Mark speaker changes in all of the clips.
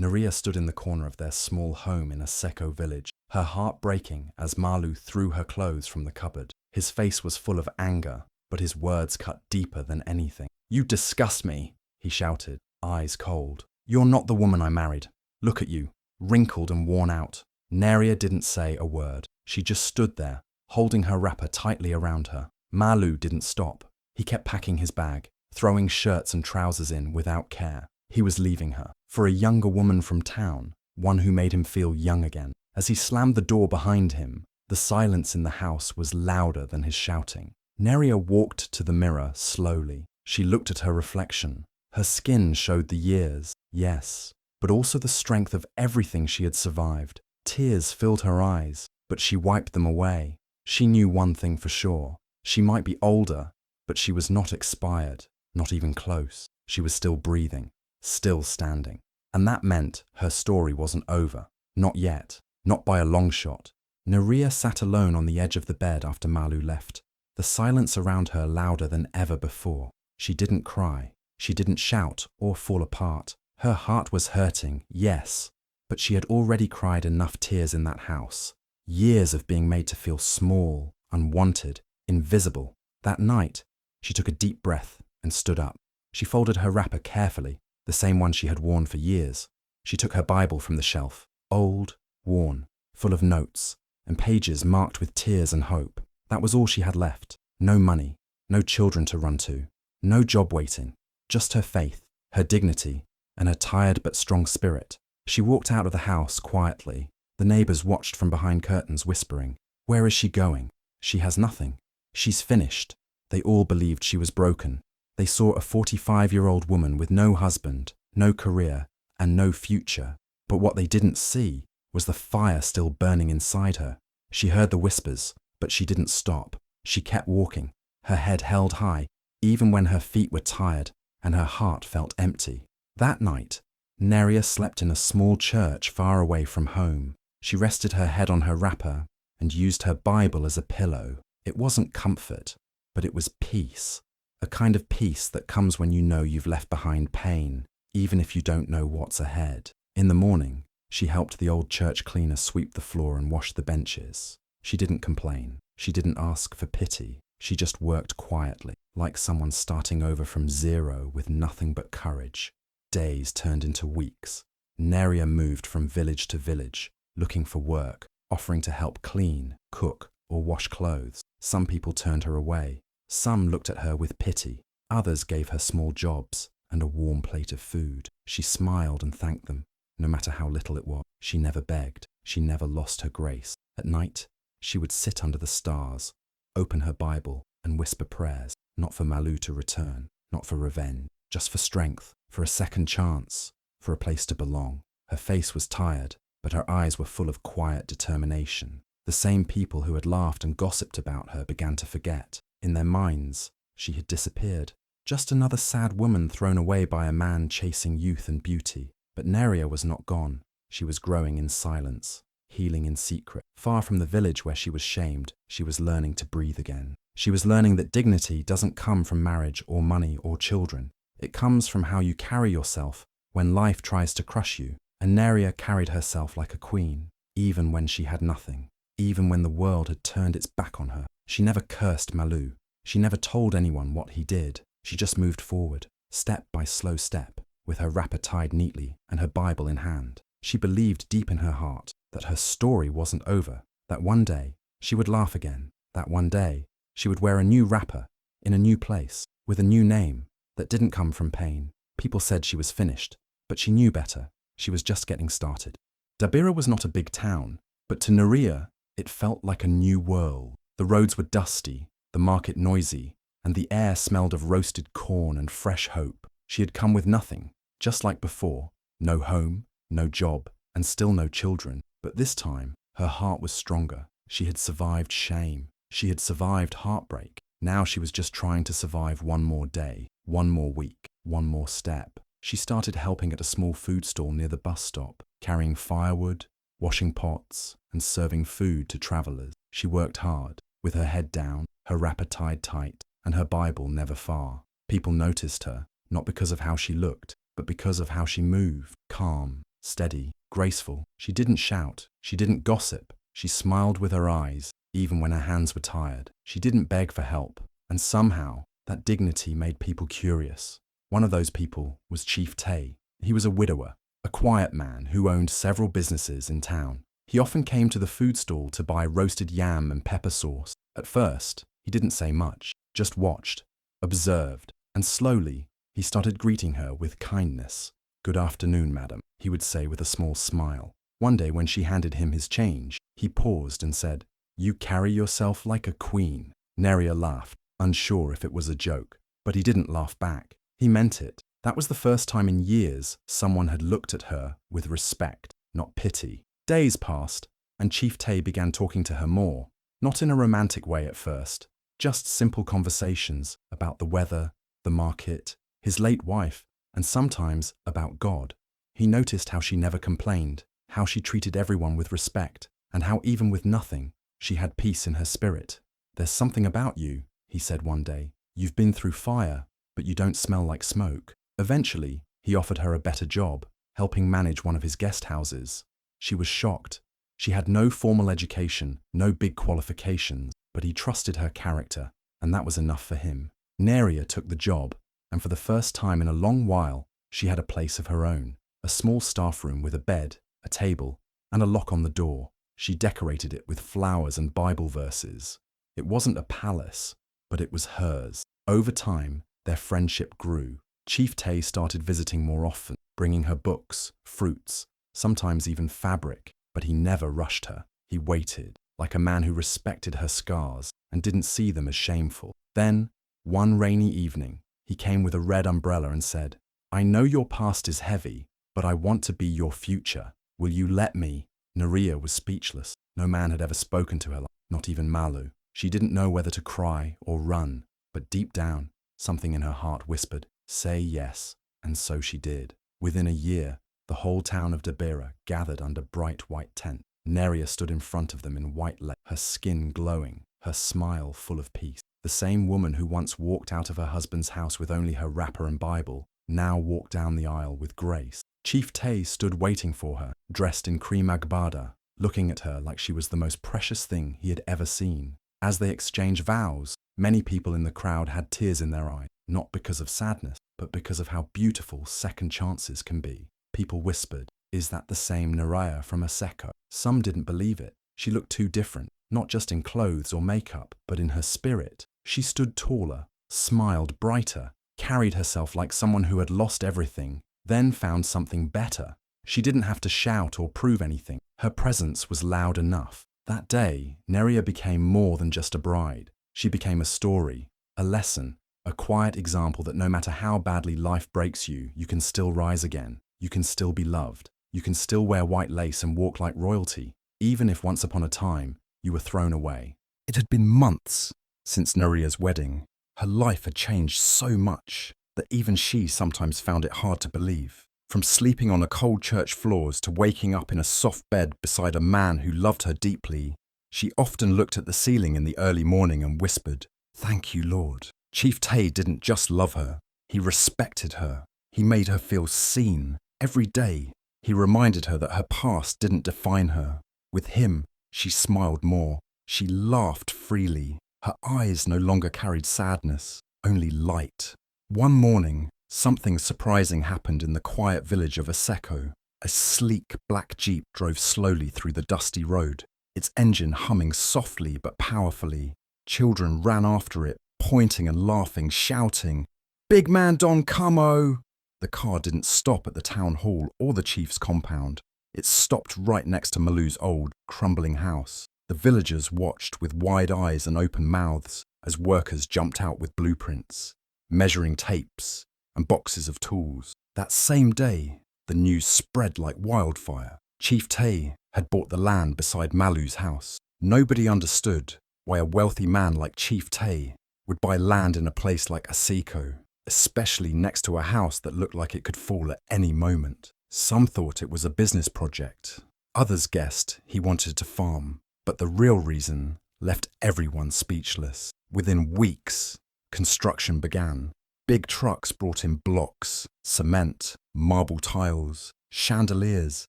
Speaker 1: Naria stood in the corner of their small home in a Seko village, her heart breaking as Malu threw her clothes from the cupboard. His face was full of anger, but his words cut deeper than anything. "You disgust me," he shouted, eyes cold. "You're not the woman I married. Look at you, wrinkled and worn out." Naria didn't say a word. She just stood there, holding her wrapper tightly around her. Malu didn't stop. He kept packing his bag, throwing shirts and trousers in without care. He was leaving her for a younger woman from town, one who made him feel young again. As he slammed the door behind him, the silence in the house was louder than his shouting. Naria walked to the mirror slowly. She looked at her reflection. Her skin showed the years, yes, but also the strength of everything she had survived. Tears filled her eyes, but she wiped them away. She knew one thing for sure. She might be older, but she was not expired, not even close. She was still breathing, still standing. And that meant her story wasn't over. Not yet, not by a long shot. Naria sat alone on the edge of the bed after Malu left, the silence around her louder than ever before. She didn't cry. She didn't shout or fall apart. Her heart was hurting, yes, but she had already cried enough tears in that house. Years of being made to feel small, unwanted, invisible. That night, she took a deep breath and stood up. She folded her wrapper carefully, the same one she had worn for years. She took her Bible from the shelf, old, worn, full of notes, and pages marked with tears and hope. That was all she had left. No money, no children to run to, no job waiting, just her faith, her dignity, and her tired but strong spirit. She walked out of the house quietly. The neighbors watched from behind curtains, whispering, "Where is she going? She has nothing. She's finished." They all believed she was broken. They saw a 45-year-old woman with no husband, no career, and no future. But what they didn't see was the fire still burning inside her. She heard the whispers, but she didn't stop. She kept walking, her head held high, even when her feet were tired and her heart felt empty. That night, Naria slept in a small church far away from home. She rested her head on her wrapper and used her Bible as a pillow. It wasn't comfort, but it was peace. A kind of peace that comes when you know you've left behind pain, even if you don't know what's ahead. In the morning, she helped the old church cleaner sweep the floor and wash the benches. She didn't complain. She didn't ask for pity. She just worked quietly, like someone starting over from zero with nothing but courage. Days turned into weeks. Naria moved from village to village, looking for work, offering to help clean, cook, or wash clothes. Some people turned her away. Some looked at her with pity. Others gave her small jobs and a warm plate of food. She smiled and thanked them, no matter how little it was. She never begged. She never lost her grace. At night, she would sit under the stars, open her Bible, and whisper prayers, not for Malu to return, not for revenge, just for strength, for a second chance, for a place to belong. Her face was tired, but her eyes were full of quiet determination. The same people who had laughed and gossiped about her began to forget. In their minds, she had disappeared. Just another sad woman thrown away by a man chasing youth and beauty. But Naria was not gone. She was growing in silence, healing in secret. Far from the village where she was shamed, she was learning to breathe again. She was learning that dignity doesn't come from marriage or money or children. It comes from how you carry yourself when life tries to crush you. And Naria carried herself like a queen, even when she had nothing, even when the world had turned its back on her. She never cursed Malu. She never told anyone what he did. She just moved forward, step by slow step, with her wrapper tied neatly and her Bible in hand. She believed deep in her heart that her story wasn't over, that one day she would laugh again, that one day she would wear a new wrapper, in a new place, with a new name that didn't come from pain. People said she was finished, but she knew better. She was just getting started. Dabira was not a big town, but to Naria, it felt like a new world. The roads were dusty, the market noisy, and the air smelled of roasted corn and fresh hope. She had come with nothing, just like before. No home, no job, and still no children. But this time, her heart was stronger. She had survived shame. She had survived heartbreak. Now she was just trying to survive one more day, one more week, one more step. She started helping at a small food stall near the bus stop, carrying firewood, washing pots, and serving food to travelers. She worked hard, with her head down, her wrapper tied tight, and her Bible never far. People noticed her, not because of how she looked, but because of how she moved, calm, steady, graceful. She didn't shout. She didn't gossip. She smiled with her eyes, even when her hands were tired. She didn't beg for help. And somehow, that dignity made people curious. One of those people was Chief Tay. He was a widower, a quiet man who owned several businesses in town. He often came to the food stall to buy roasted yam and pepper sauce. At first, he didn't say much, just watched, observed, and slowly, he started greeting her with kindness. "Good afternoon, madam," he would say with a small smile. One day when she handed him his change, he paused and said, "You carry yourself like a queen." Neria laughed, unsure if it was a joke, but he didn't laugh back. He meant it. That was the first time in years someone had looked at her with respect, not pity. Days passed, and Chief Tay began talking to her more, not in a romantic way at first, just simple conversations about the weather, the market, his late wife, and sometimes about God. He noticed how she never complained, how she treated everyone with respect, and how even with nothing, she had peace in her spirit. "There's something about you," he said one day. "You've been through fire, but you don't smell like smoke." Eventually, he offered her a better job, helping manage one of his guest houses. She was shocked. She had no formal education, no big qualifications, but he trusted her character, and that was enough for him. Neria took the job, and for the first time in a long while, she had a place of her own, a small staff room with a bed, a table, and a lock on the door. She decorated it with flowers and Bible verses. It wasn't a palace, but it was hers. Over time, their friendship grew. Chief Tay started visiting more often, bringing her books, fruits, sometimes even fabric, but he never rushed her. He waited, like a man who respected her scars and didn't see them as shameful. Then, one rainy evening, he came with a red umbrella and said, "I know your past is heavy, but I want to be your future. Will you let me?" Neria was speechless. No man had ever spoken to her, not even Malu. She didn't know whether to cry or run, but deep down, something in her heart whispered, "Say yes," and so she did. Within a year, the whole town of Dabira gathered under bright white tents. Neria stood in front of them in white lace, her skin glowing, her smile full of peace. The same woman who once walked out of her husband's house with only her wrapper and Bible, now walked down the aisle with grace. Chief Tay stood waiting for her, dressed in cream agbada, looking at her like she was the most precious thing he had ever seen. As they exchanged vows, many people in the crowd had tears in their eyes, not because of sadness, but because of how beautiful second chances can be. People whispered, "Is that the same Neria from Aseko?" Some didn't believe it. She looked too different, not just in clothes or makeup, but in her spirit. She stood taller, smiled brighter, carried herself like someone who had lost everything, then found something better. She didn't have to shout or prove anything. Her presence was loud enough. That day, Neria became more than just a bride. She became a story, a lesson, a quiet example that no matter how badly life breaks you, you can still rise again. You can still be loved. You can still wear white lace and walk like royalty, even if once upon a time you were thrown away. It had been months since Neria's wedding. Her life had changed so much that even she sometimes found it hard to believe. From sleeping on a cold church floors to waking up in a soft bed beside a man who loved her deeply, she often looked at the ceiling in the early morning and whispered, "Thank you, Lord." Chief Tay didn't just love her, he respected her. He made her feel seen. Every day, he reminded her that her past didn't define her. With him, she smiled more. She laughed freely. Her eyes no longer carried sadness, only light. One morning, something surprising happened in the quiet village of Aseko. A sleek black jeep drove slowly through the dusty road, its engine humming softly but powerfully. Children ran after it, pointing and laughing, shouting, "Big man Don Como!" The car didn't stop at the town hall or the chief's compound. It stopped right next to Malu's old, crumbling house. The villagers watched with wide eyes and open mouths as workers jumped out with blueprints, measuring tapes, and boxes of tools. That same day, the news spread like wildfire. Chief Tay had bought the land beside Malu's house. Nobody understood why a wealthy man like Chief Tay would buy land in a place like Aseko, especially next to a house that looked like it could fall at any moment. Some thought it was a business project. Others guessed he wanted to farm. But the real reason left everyone speechless. Within weeks, construction began. Big trucks brought in blocks, cement, marble tiles, chandeliers,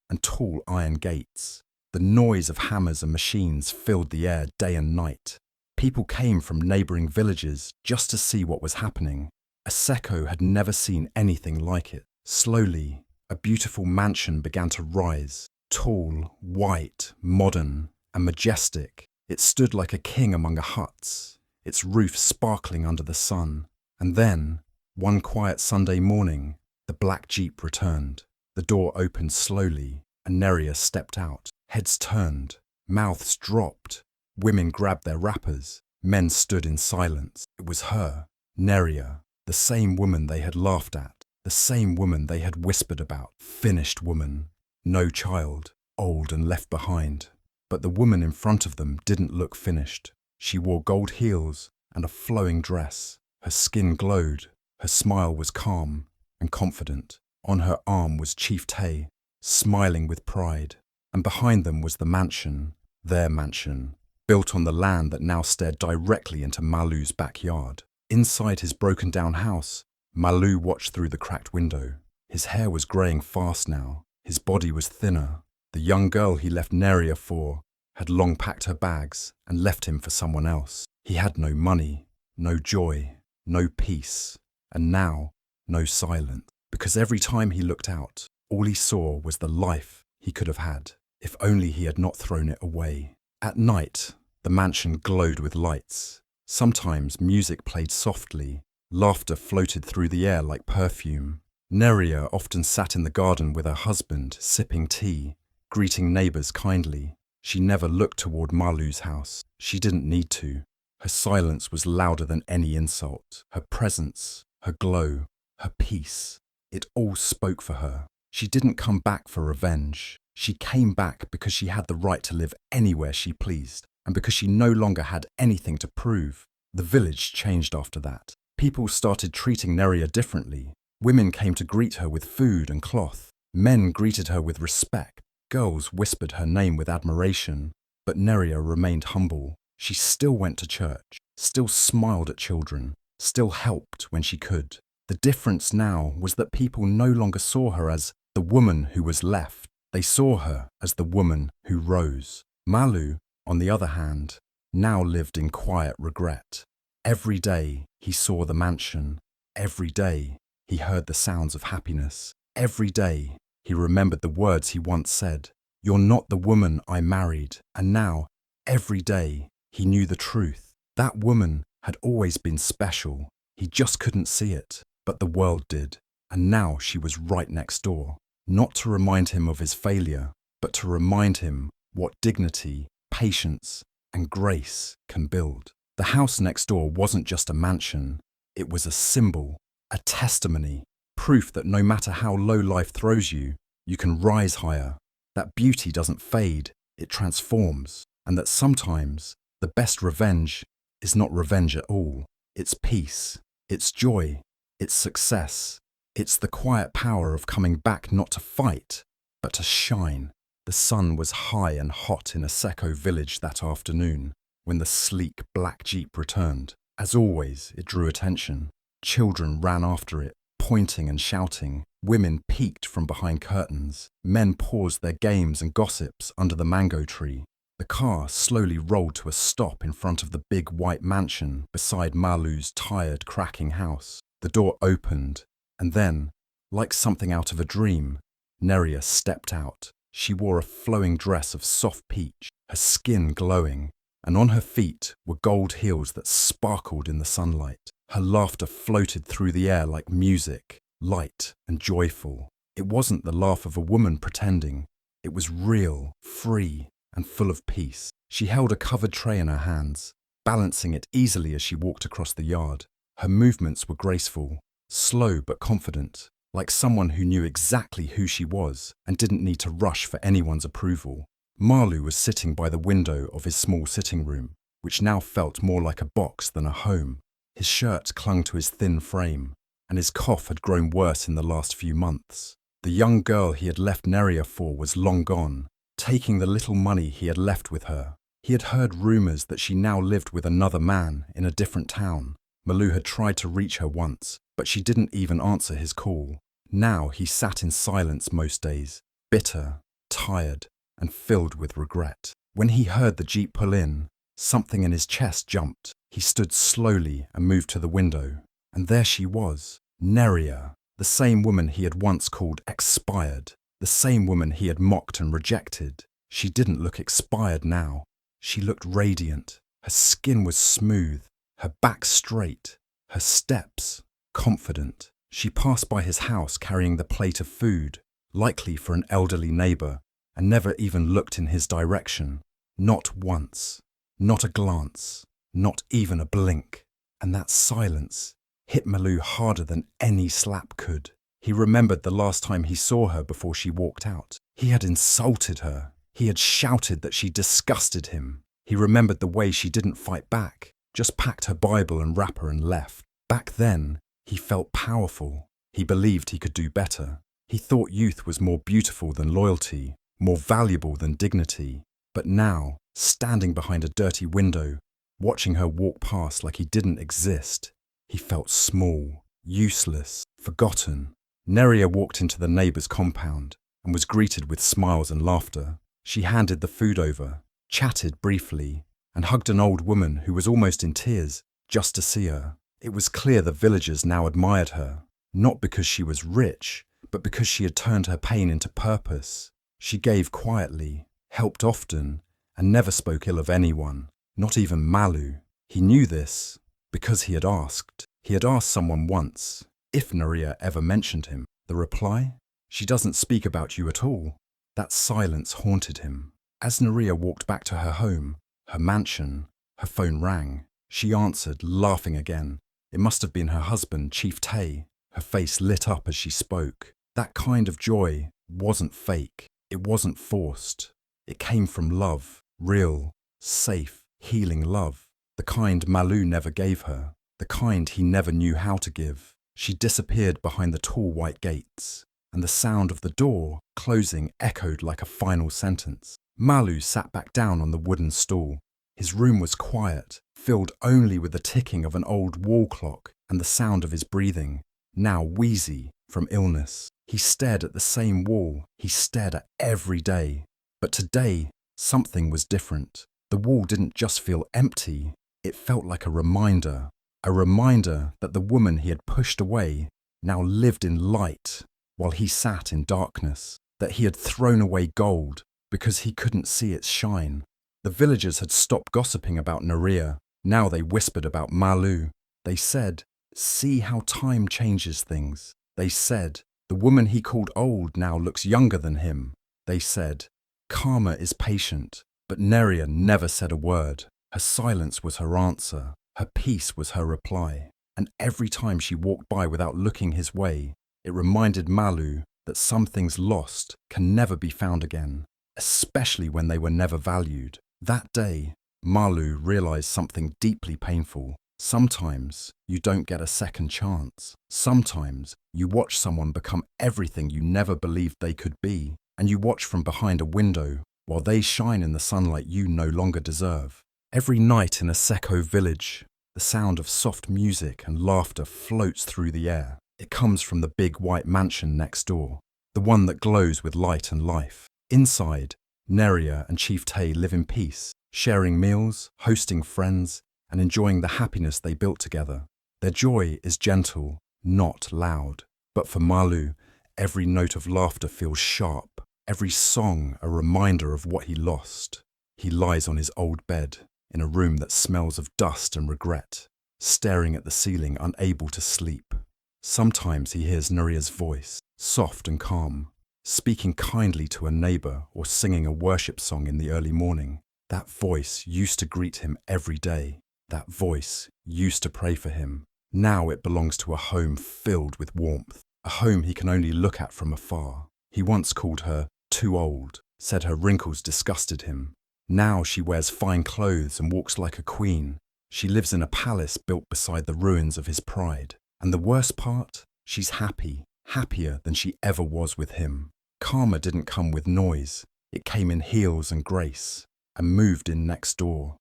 Speaker 1: and tall iron gates. The noise of hammers and machines filled the air day and night. People came from neighbouring villages just to see what was happening. Aseko had never seen anything like it. Slowly, a beautiful mansion began to rise. Tall, white, modern, and majestic, it stood like a king among the huts, its roof sparkling under the sun. And then, one quiet Sunday morning, the black jeep returned. The door opened slowly, and Neria stepped out. Heads turned, mouths dropped. Women grabbed their wrappers. Men stood in silence. It was her, Neria, the same woman they had laughed at, the same woman they had whispered about. Finished woman. No child, old and left behind. But the woman in front of them didn't look finished. She wore gold heels and a flowing dress. Her skin glowed. Her smile was calm and confident. On her arm was Chief Tay, smiling with pride. And behind them was the mansion, their mansion, built on the land that now stared directly into Malu's backyard. Inside his broken-down house, Malu watched through the cracked window. His hair was greying fast now. His body was thinner. The young girl he left Neria for had long packed her bags and left him for someone else. He had no money, no joy, no peace, and now no silence. Because every time he looked out, all he saw was the life he could have had, if only he had not thrown it away. At night, the mansion glowed with lights. Sometimes music played softly. Laughter floated through the air like perfume. Neria often sat in the garden with her husband, sipping tea, greeting neighbours kindly. She never looked toward Malu's house. She didn't need to. Her silence was louder than any insult. Her presence, her glow, her peace. It all spoke for her. She didn't come back for revenge. She came back because she had the right to live anywhere she pleased, and because she no longer had anything to prove. The village changed after that. People started treating Neria differently. Women came to greet her with food and cloth. Men greeted her with respect. Girls whispered her name with admiration. But Neria remained humble. She still went to church, still smiled at children, still helped when she could. The difference now was that people no longer saw her as the woman who was left. They saw her as the woman who rose. Malu, on the other hand, now lived in quiet regret. Every day he saw the mansion. Every day he heard the sounds of happiness. Every day he remembered the words he once said. "You're not the woman I married." And now, every day, he knew the truth. That woman had always been special. He just couldn't see it. But the world did, and now she was right next door, not to remind him of his failure, but to remind him what dignity, patience, and grace can build. The house next door wasn't just a mansion, it was a symbol, a testimony, proof that no matter how low life throws you, you can rise higher, that beauty doesn't fade, it transforms, and that sometimes the best revenge is not revenge at all, it's peace, it's joy, it's success. It's the quiet power of coming back not to fight, but to shine. The sun was high and hot in Aseko village that afternoon when the sleek black jeep returned. As always, it drew attention. Children ran after it, pointing and shouting. Women peeked from behind curtains. Men paused their games and gossips under the mango tree. The car slowly rolled to a stop in front of the big white mansion beside Malu's tired, cracking house. The door opened, and then, like something out of a dream, Neria stepped out. She wore a flowing dress of soft peach, her skin glowing, and on her feet were gold heels that sparkled in the sunlight. Her laughter floated through the air like music, light and joyful. It wasn't the laugh of a woman pretending. It was real, free, and full of peace. She held a covered tray in her hands, balancing it easily as she walked across the yard. Her movements were graceful, slow but confident, like someone who knew exactly who she was and didn't need to rush for anyone's approval. Malu was sitting by the window of his small sitting room, which now felt more like a box than a home. His shirt clung to his thin frame, and his cough had grown worse in the last few months. The young girl he had left Neria for was long gone, taking the little money he had left with her. He had heard rumours that she now lived with another man in a different town. Malu had tried to reach her once, but she didn't even answer his call. Now he sat in silence most days, bitter, tired, and filled with regret. When he heard the jeep pull in, something in his chest jumped. He stood slowly and moved to the window. And there she was, Neria, the same woman he had once called expired, the same woman he had mocked and rejected. She didn't look expired now. She looked radiant. Her skin was smooth, her back straight, her steps confident. She passed by his house carrying the plate of food, likely for an elderly neighbour, and never even looked in his direction. Not once, not a glance, not even a blink. And that silence hit Malou harder than any slap could. He remembered the last time he saw her before she walked out. He had insulted her. He had shouted that she disgusted him. He remembered the way she didn't fight back, just packed her Bible and wrapper and left. Back then, he felt powerful. He believed he could do better. He thought youth was more beautiful than loyalty, more valuable than dignity. But now, standing behind a dirty window, watching her walk past like he didn't exist, he felt small, useless, forgotten. Neria walked into the neighbour's compound and was greeted with smiles and laughter. She handed the food over, chatted briefly, and hugged an old woman who was almost in tears just to see her. It was clear the villagers now admired her, not because she was rich, but because she had turned her pain into purpose. She gave quietly, helped often, and never spoke ill of anyone, not even Malou. He knew this because he had asked. He had asked someone once if Neria ever mentioned him. The reply? She doesn't speak about you at all. That silence haunted him. As Neria walked back to her home, her mansion, her phone rang. She answered, laughing again. It must have been her husband, Chief Tay. Her face lit up as she spoke. That kind of joy wasn't fake. It wasn't forced. It came from love, real, safe, healing love. The kind Malou never gave her. The kind he never knew how to give. She disappeared behind the tall white gates, and the sound of the door closing echoed like a final sentence. Malou sat back down on the wooden stool. His room was quiet, filled only with the ticking of an old wall clock and the sound of his breathing, now wheezy from illness. He stared at the same wall he stared at every day. But today, something was different. The wall didn't just feel empty, it felt like a reminder that the woman he had pushed away now lived in light while he sat in darkness, that he had thrown away gold because he couldn't see its shine. The villagers had stopped gossiping about Neria. Now they whispered about Malou. They said, "See how time changes things." They said, "The woman he called old now looks younger than him." They said, "Karma is patient." But Neria never said a word. Her silence was her answer. Her peace was her reply. And every time she walked by without looking his way, it reminded Malou that some things lost can never be found again, especially when they were never valued. That day, Malou realized something deeply painful. Sometimes you don't get a second chance. Sometimes you watch someone become everything you never believed they could be, and you watch from behind a window while they shine in the sunlight you no longer deserve. Every night in a Seko village, the sound of soft music and laughter floats through the air. It comes from the big white mansion next door, the one that glows with light and life. Inside, Neria and Chief Tay live in peace, sharing meals, hosting friends, and enjoying the happiness they built together. Their joy is gentle, not loud. But for Malou, every note of laughter feels sharp, every song a reminder of what he lost. He lies on his old bed, in a room that smells of dust and regret, staring at the ceiling, unable to sleep. Sometimes he hears Neria's voice, soft and calm, speaking kindly to a neighbour or singing a worship song in the early morning. That voice used to greet him every day. That voice used to pray for him. Now it belongs to a home filled with warmth, a home he can only look at from afar. He once called her too old, said her wrinkles disgusted him. Now she wears fine clothes and walks like a queen. She lives in a palace built beside the ruins of his pride. And the worst part? She's happy, happier than she ever was with him. Karma didn't come with noise. It came in heels and grace, and moved in next door.